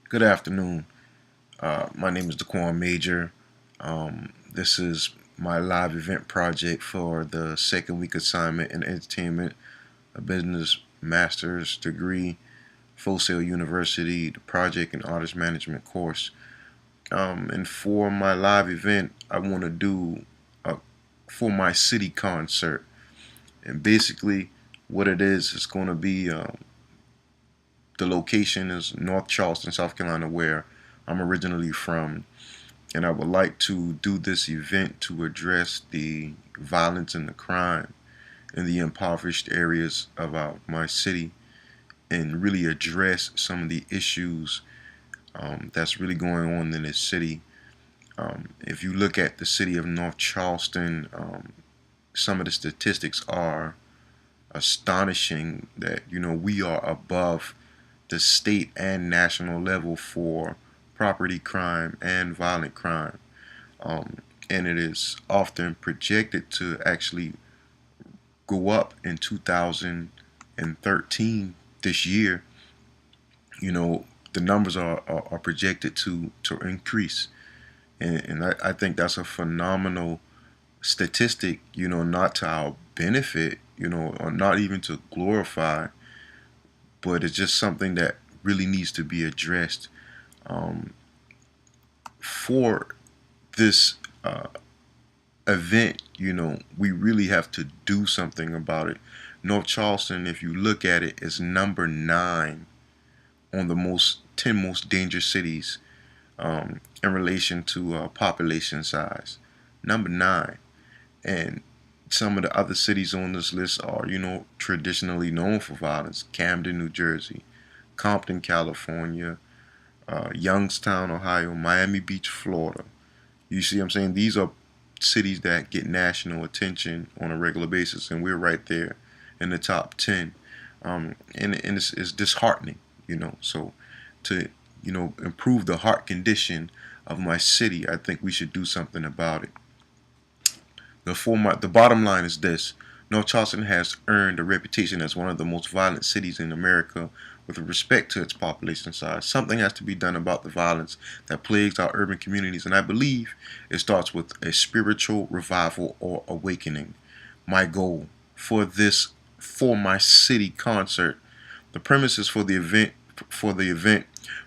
Good afternoon. My name is Daquan Major. This is my live event project for the second week assignment in entertainment, a business master's degree, Full Sail University, the project and artist management course. And for my live event, I want to do a for my city concert. And basically, what it is, it's going to be the location is North Charleston, South Carolina, where I'm originally from. And I would like to do this event to address the violence and the crime in the impoverished areas of my city and really address some of the issues that's really going on in this city. If you look at the city of North Charleston, some of the statistics are astonishing that we are above the state and national level for property crime and violent crime. And it is often projected to actually go up in 2013 this year. The numbers are projected to increase. And I think that's a phenomenal statistic, not to our benefit, or not even to glorify, but it's just something that really needs to be addressed um, for this event. We really have to do something about it. North Charleston, if you look at it, is number 9 on the 10 most dangerous cities in relation to population size. Number 9. And some of the other cities on this list are, traditionally known for violence. Camden, New Jersey, Compton, California, Youngstown, Ohio, Miami Beach, Florida. You see what I'm saying? These are cities that get national attention on a regular basis, and we're right there in the top 10. And it's disheartening, So to, improve the heart condition of my city, I think we should do something about it. The bottom line is this: North Charleston has earned a reputation as one of the most violent cities in America with respect to its population size. Something has to be done about the violence that plagues our urban communities, and I believe it starts with a spiritual revival or awakening. My goal for my city concert, the premises for the event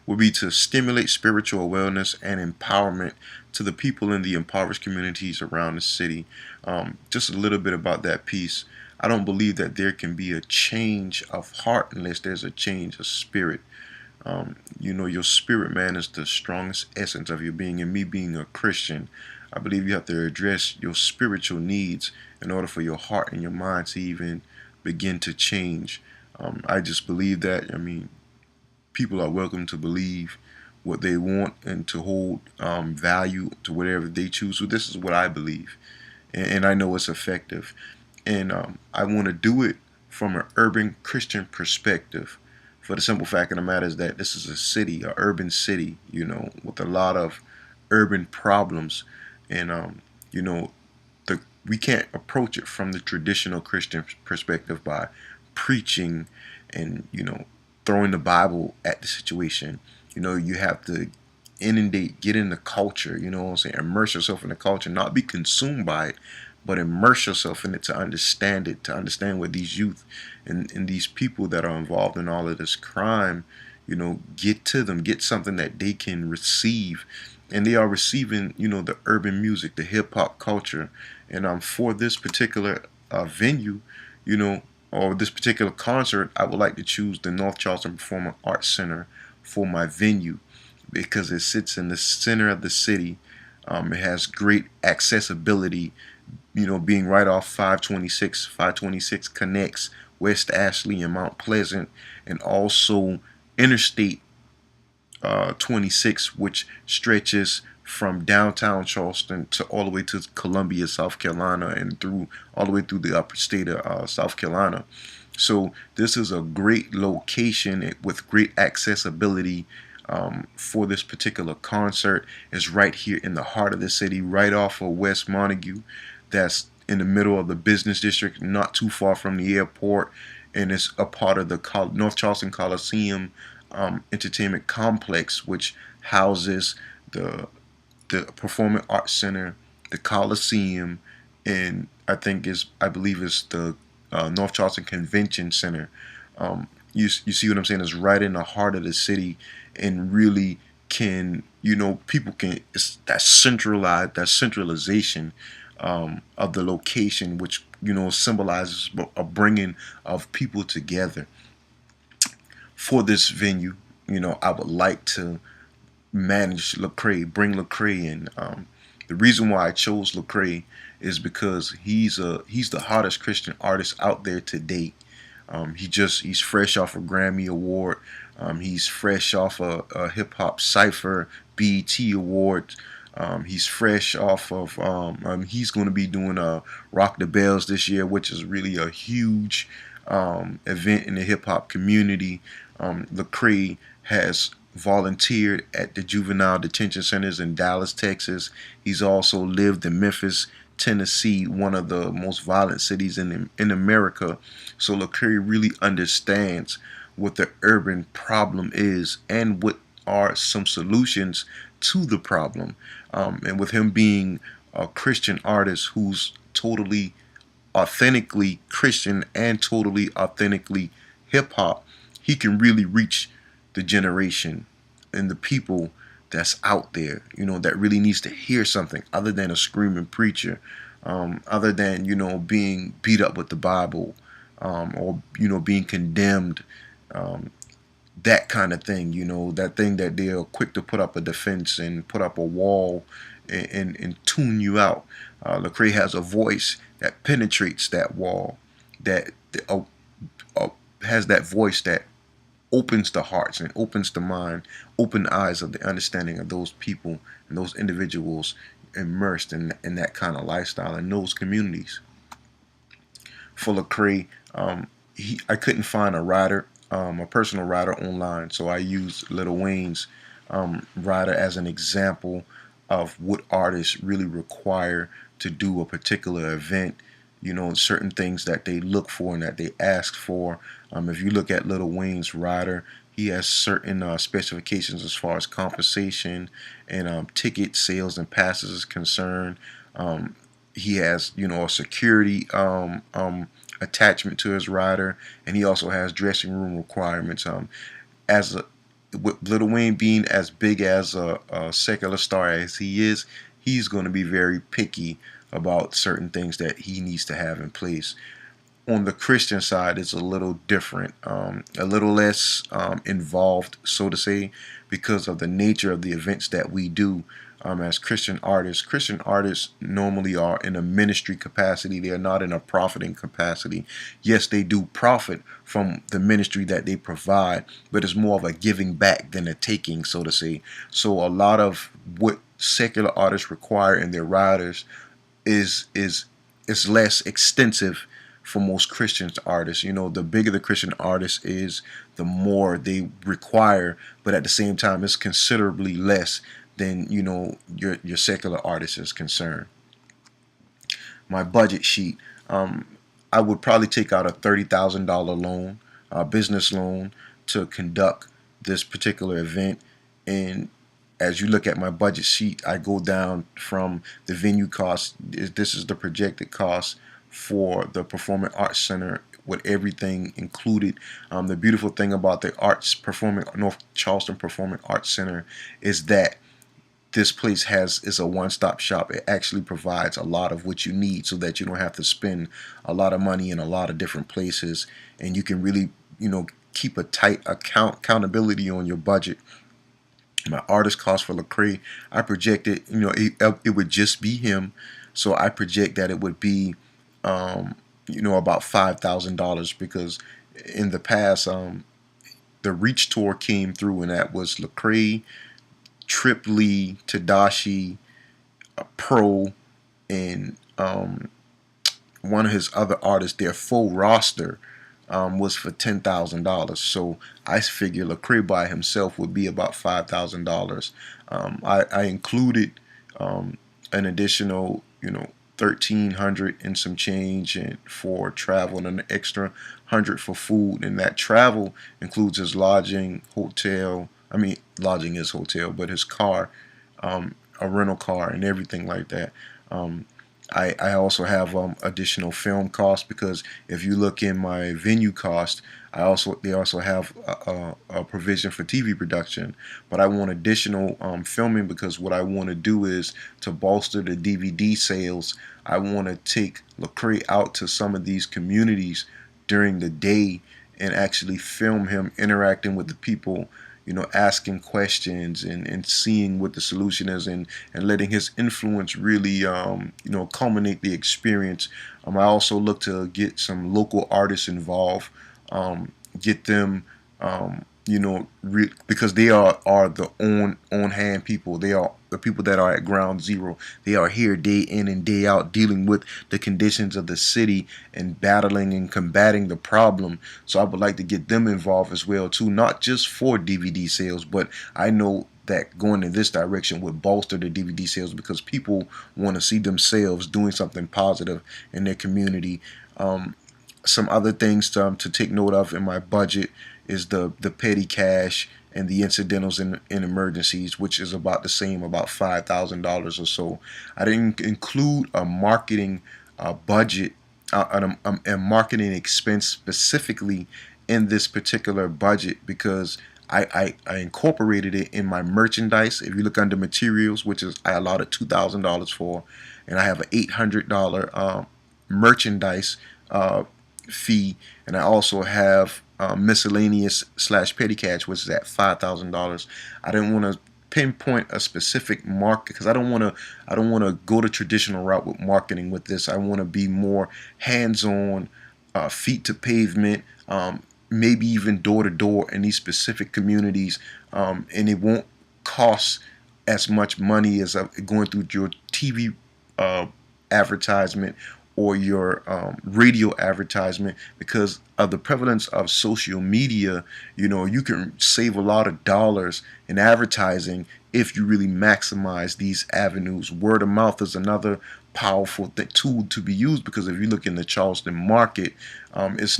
would be to stimulate spiritual awareness and empowerment to the people in the impoverished communities around the city. Just a little bit about that piece. I don't believe that there can be a change of heart unless there's a change of spirit. Your spirit, man, is the strongest essence of your being. And me being a Christian, I believe you have to address your spiritual needs in order for your heart and your mind to even begin to change. I just believe that. I mean, people are welcome to believe what they want and to hold value to whatever they choose. So this is what I believe, and I know it's effective. And I want to do it from an urban Christian perspective. For the simple fact of the matter is that this is a city, a urban city, with a lot of urban problems, and you know, we can't approach it from the traditional Christian perspective by preaching and throwing the Bible at the situation. You have to get in the culture. You know what I'm saying? Immerse yourself in the culture, not be consumed by it, but immerse yourself in it, to understand what these youth and these people that are involved in all of this crime, get to them, get something that they can receive. And they are receiving, the urban music, the hip hop culture. And for this particular venue, you know, or this particular concert, I would like to choose the North Charleston Performing Arts Center for my venue because it sits in the center of the city. It has great accessibility, being right off 526. 526 connects West Ashley and Mount Pleasant, and also Interstate 26, which stretches from downtown Charleston to all the way to Columbia, South Carolina, and through all the way through the upper state of South Carolina. So this is a great location with great accessibility for this particular concert. It's right here in the heart of the city, right off of West Montague. That's in the middle of the business district, not too far from the airport, and it's a part of the North Charleston Coliseum entertainment complex, which houses the Performing Arts Center, the Coliseum, and I believe is the North Charleston Convention Center. You see what I'm saying? It's right in the heart of the city, and really can, people can, it's that centralization of the location, which symbolizes a bringing of people together for this venue. I would like to manage Lecrae, bring Lecrae in. The reason why I chose Lecrae is because he's the hottest Christian artist out there to date. He's fresh off a Grammy Award. He's fresh off a hip hop cipher BET Award. He's fresh off of. He's going to be doing Rock the Bells this year, which is really a huge event in the hip hop community. Lecrae has volunteered at the juvenile detention centers in Dallas, Texas. He's also lived in Memphis, Tennessee, one of the most violent cities in America. So Lecrae really understands what the urban problem is and what are some solutions to the problem. And with him being a Christian artist who's totally authentically Christian and totally authentically hip hop, he can really reach the generation and the people that's out there, that really needs to hear something other than a screaming preacher, other than, being beat up with the Bible, or, being condemned, that kind of thing, that thing that they're quick to put up a defense and put up a wall and tune you out. Lecrae has a voice that penetrates that wall, that has that voice that opens the hearts and opens the mind, open eyes of the understanding of those people and those individuals immersed in that kind of lifestyle in those communities. For Lecrae, I couldn't find a writer, a personal writer online, so I used Lil Wayne's writer as an example of what artists really require to do a particular event. Certain things that they look for and that they ask for. If you look at Lil Wayne's rider, he has certain specifications as far as compensation and ticket sales and passes is concerned. He has, a security attachment to his rider, and he also has dressing room requirements. With Lil Wayne being as big as a secular star as he is, he's going to be very picky about certain things that he needs to have in place. On the Christian side, it's a little different, a little less involved, so to say, because of the nature of the events that we do as Christian artists. Christian artists normally are in a ministry capacity. They are not in a profiting capacity. Yes, they do profit from the ministry that they provide, but it's more of a giving back than a taking, so to say. So a lot of what secular artists require in their riders is less extensive for most Christian artists. The bigger the Christian artist is, the more they require, but at the same time, it's considerably less than your secular artist is concerned. My budget sheet, I would probably take out a $30,000 loan, a business loan, to conduct this particular event. And as you look at my budget sheet, I go down from the venue cost. This is the projected cost for the Performing Arts Center with everything included. The beautiful thing about the North Charleston Performing Arts Center is that this place is a one-stop shop. It actually provides a lot of what you need so that you don't have to spend a lot of money in a lot of different places, and you can really, keep a tight accountability on your budget. My artist cost for Lecrae, I projected, it would just be him, so I project that it would be, about $5,000, because in the past, the Reach Tour came through, and that was Lecrae, Trip Lee, Tadashi, Pro, and one of his other artists. Their full roster was for $10,000. So I figure Lecrae by himself would be about $5,000. I included an additional, $1,300 and some change and for travel, and an extra $100 for food, and that travel includes his lodging, hotel. I mean, lodging is hotel, but his car, a rental car, and everything like that. Um, I also have additional film costs, because if you look in my venue cost, they also have a provision for TV production, but I want additional filming, because what I want to do is to bolster the DVD sales. I want to take Lecrae out to some of these communities during the day and actually film him interacting with the people, asking questions and seeing what the solution is, and letting his influence really, culminate the experience. I also look to get some local artists involved, get them, because they are the on hand people. They are the people that are at ground zero. They are here day in and day out, dealing with the conditions of the city and battling and combating the problem. So I would like to get them involved as well too, not just for DVD sales, but I know that going in this direction would bolster the DVD sales, because people want to see themselves doing something positive in their community. Some other things to take note of in my budget is the petty cash and the incidentals in emergencies, which is about the same, about $5,000 or so. I didn't include a marketing budget, a marketing expense specifically in this particular budget, because I incorporated it in my merchandise. If you look under materials, which is I allotted $2,000 for, and I have an $800 merchandise fee, and I also have miscellaneous / petty cash, which is at $5,000. I didn't want to pinpoint a specific market, because I don't want to go the traditional route with marketing with this. I want to be more hands-on, feet to pavement, maybe even door to door in these specific communities, and it won't cost as much money as going through your TV advertisement or your radio advertisement. Because of the prevalence of social media, you can save a lot of dollars in advertising if you really maximize these avenues. Word of mouth is another powerful tool to be used, because if you look in the Charleston market, it's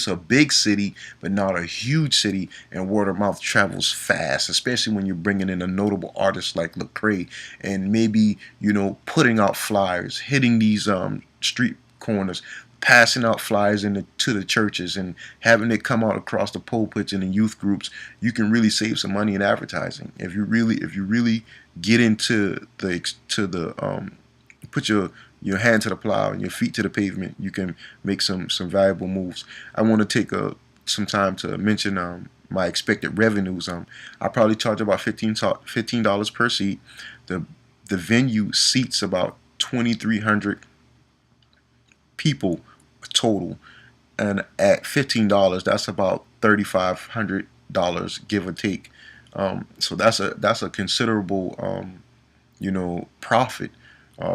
a big city, but not a huge city, and word of mouth travels fast, especially when you're bringing in a notable artist like Lecrae, and maybe putting out flyers, hitting these street corners, passing out flyers to the churches, and having it come out across the pulpits and in youth groups. You can really save some money in advertising if you really get into put your hand to the plow and your feet to the pavement. You can make some valuable moves. I want to take some time to mention my expected revenues. I probably charge about $15 per seat. The venue seats about 2,300 people total, and at $15, that's about $3,500, give or take. So that's a considerable profit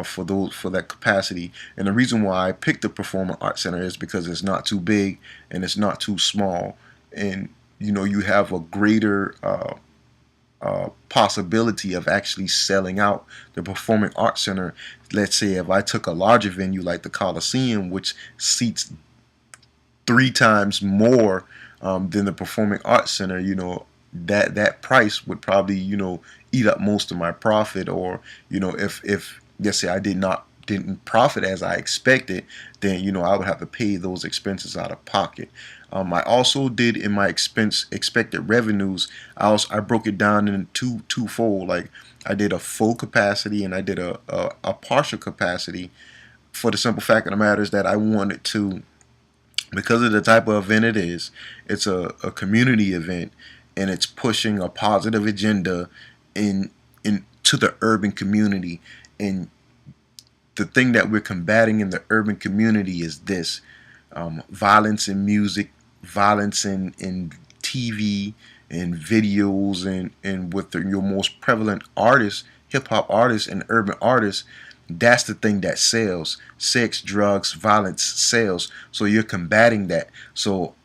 for that capacity. And the reason why I picked the Performing Arts Center is because it's not too big and it's not too small, and you have a greater possibility of actually selling out. The Performing Arts Center, let's say if I took a larger venue like the Coliseum, which seats 3 times more than the Performing Arts Center, that price would probably eat up most of my profit. Or if let's say I didn't profit as I expected, then I would have to pay those expenses out of pocket. I also did in my expected revenues, I broke it down into twofold. Like I did a full capacity and I did a partial capacity, for the simple fact of the matter is that I wanted to, because of the type of event it is, it's a community event, and it's pushing a positive agenda to the urban community. And the thing that we're combating in the urban community is this: violence in music, violence in TV and videos, and with your most prevalent artists, hip-hop artists and urban artists. That's the thing that sells. Sex, drugs, violence sells. So you're combating that. So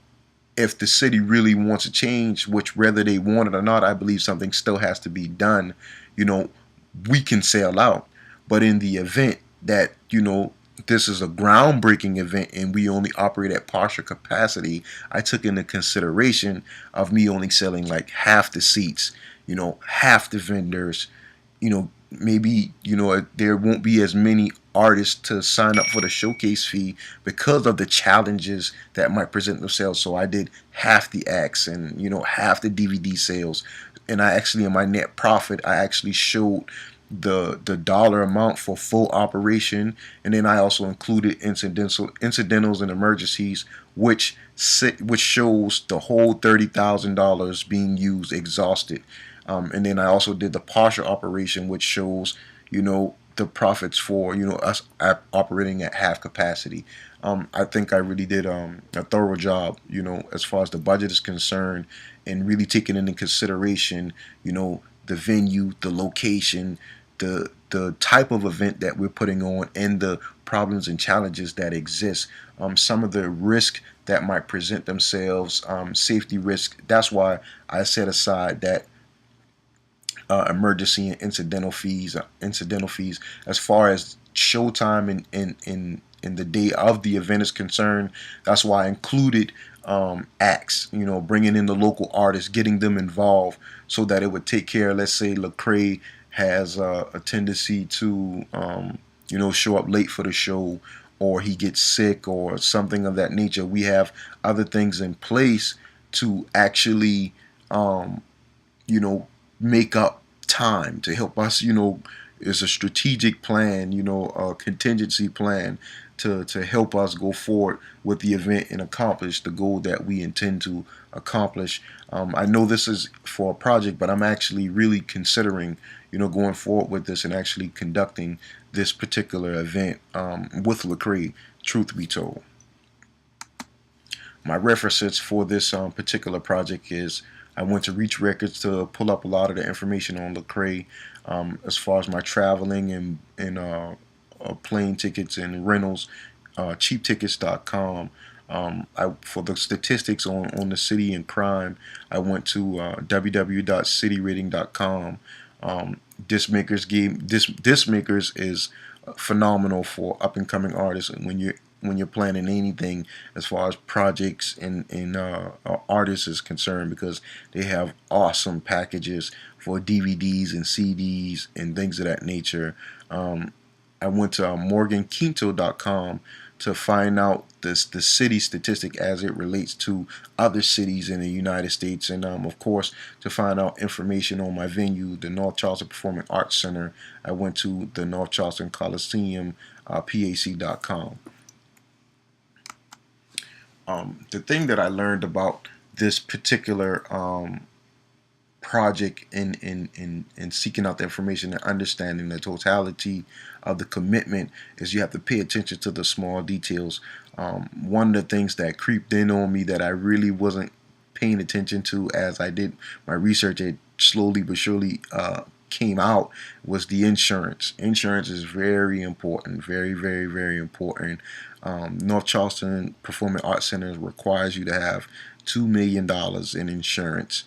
if the city really wants to change, which whether they want it or not, I believe something still has to be done. We can sell out. But in the event that, this is a groundbreaking event and we only operate at partial capacity, I took into consideration of me only selling like half the seats, half the vendors, maybe, there won't be as many artists to sign up for the showcase fee because of the challenges that might present themselves. So I did half the acts and, half the DVD sales. And I actually, in my net profit, I actually showed the dollar amount for full operation, and then I also included incidentals and emergencies, which shows the whole $30,000 being used exhausted. And then I also did the partial operation, which shows the profits for us operating at half capacity. I think I really did a thorough job, as far as the budget is concerned, and really taking into consideration, the venue, the location, the type of event that we're putting on, and the problems and challenges that exist. Some of the risk that might present themselves, safety risk. That's why I set aside that emergency and incidental fees. As far as showtime in the day of the event is concerned, that's why I included acts, bringing in the local artists, getting them involved, so that it would take care. Let's say Lecrae has a tendency to show up late for the show, or he gets sick or something of that nature. We have other things in place to actually make up time to help us. Is a strategic plan, a contingency plan to help us go forward with the event and accomplish the goal that we intend to accomplish. I know this is for a project, but I'm actually really considering, going forward with this and actually conducting this particular event with Lecrae, truth be told. My references for this particular project is I went to Reach Records to pull up a lot of the information on Lecrae, as far as my traveling and plane tickets and rentals, cheaptickets.com. For the statistics on the city and crime, I went to www.cityrating.com. Dismakers is phenomenal for up and coming artists. And when you're planning anything as far as projects and artists is concerned, because they have awesome packages for DVDs and CDs and things of that nature. I went to morganquinto.com to find out the city statistic as it relates to other cities in the United States, and of course to find out information on my venue, the North Charleston Performing Arts Center. I went to the North Charleston Coliseum, PAC.com. The thing that I learned about this particular project in seeking out the information and understanding the totality of the commitment is you have to pay attention to the small details. One of the things that creeped in on me that I really wasn't paying attention to as I did my research, it slowly but surely came out, was the insurance. Insurance is very important, very, very, very important. North Charleston Performing Arts Center requires you to have $2 million in insurance,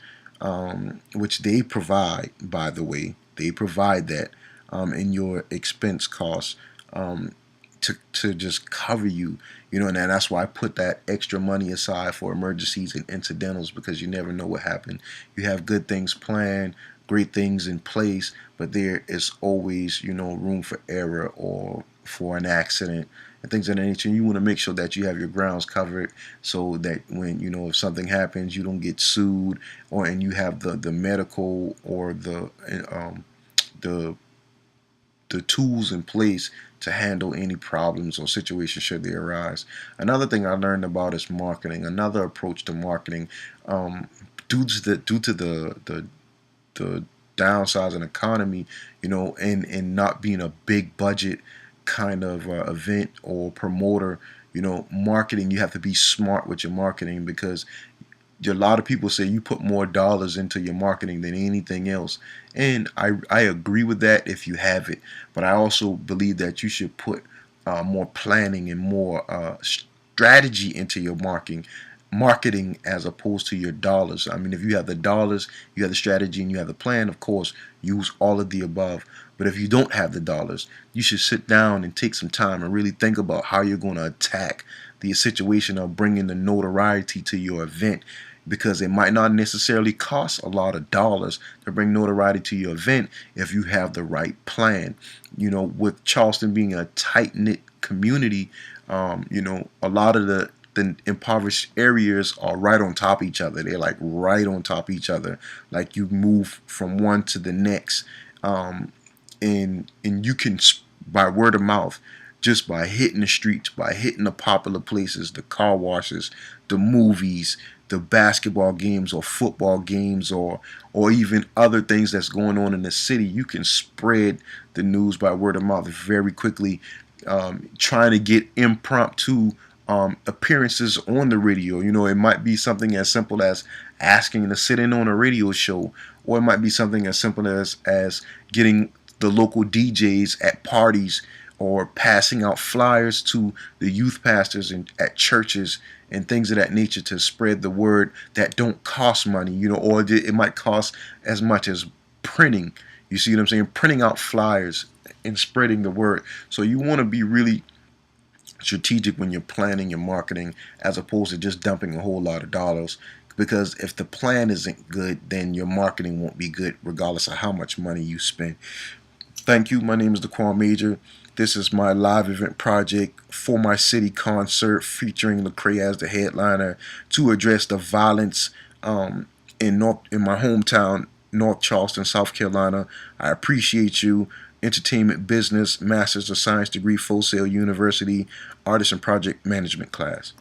which they provide, by the way. They provide that in your expense costs to just cover you, and that's why I put that extra money aside for emergencies and incidentals, because you never know what happened. You have good things planned, great things in place, but there is always, room for error or for an accident and things of that nature. You want to make sure that you have your grounds covered, so that when if something happens, you don't get sued, and you have the medical or the tools in place to handle any problems or situations should they arise. Another thing I learned about is marketing. Another approach to marketing, due to the downsizing economy, and not being a big budget kind of event or promoter, marketing, you have to be smart with your marketing, because a lot of people say you put more dollars into your marketing than anything else. And I agree with that if you have it. But I also believe that you should put more planning and more strategy into your marketing as opposed to your dollars. I mean, if you have the dollars, you have the strategy, and you have the plan, of course, use all of the above. But if you don't have the dollars, you should sit down and take some time and really think about how you're going to attack the situation of bringing the notoriety to your event, because it might not necessarily cost a lot of dollars to bring notoriety to your event if you have the right plan. With Charleston being a tight-knit community, a lot of the impoverished areas are right on top of each other. They're like right on top of each other. Like you move from one to the next. And you can, by word of mouth, just by hitting the streets, by hitting the popular places, the car washes, the movies, the basketball games or football games, or even other things that's going on in the city, you can spread the news by word of mouth very quickly. Trying to get impromptu appearances on the radio. It might be something as simple as asking to sit in on a radio show, or it might be something as simple as getting the local DJs at parties, or passing out flyers to the youth pastors and at churches and things of that nature to spread the word that don't cost money, or it might cost as much as printing. You see what I'm saying? Printing out flyers and spreading the word. So you want to be really strategic when you're planning your marketing, as opposed to just dumping a whole lot of dollars. Because if the plan isn't good, then your marketing won't be good regardless of how much money you spend. Thank you. My name is Daquan Major. This is my live event project for my city concert featuring Lecrae as the headliner to address the violence in my hometown, North Charleston, South Carolina. I appreciate you. Entertainment Business, Masters of Science degree, Full Sail University, Artist and Project Management class.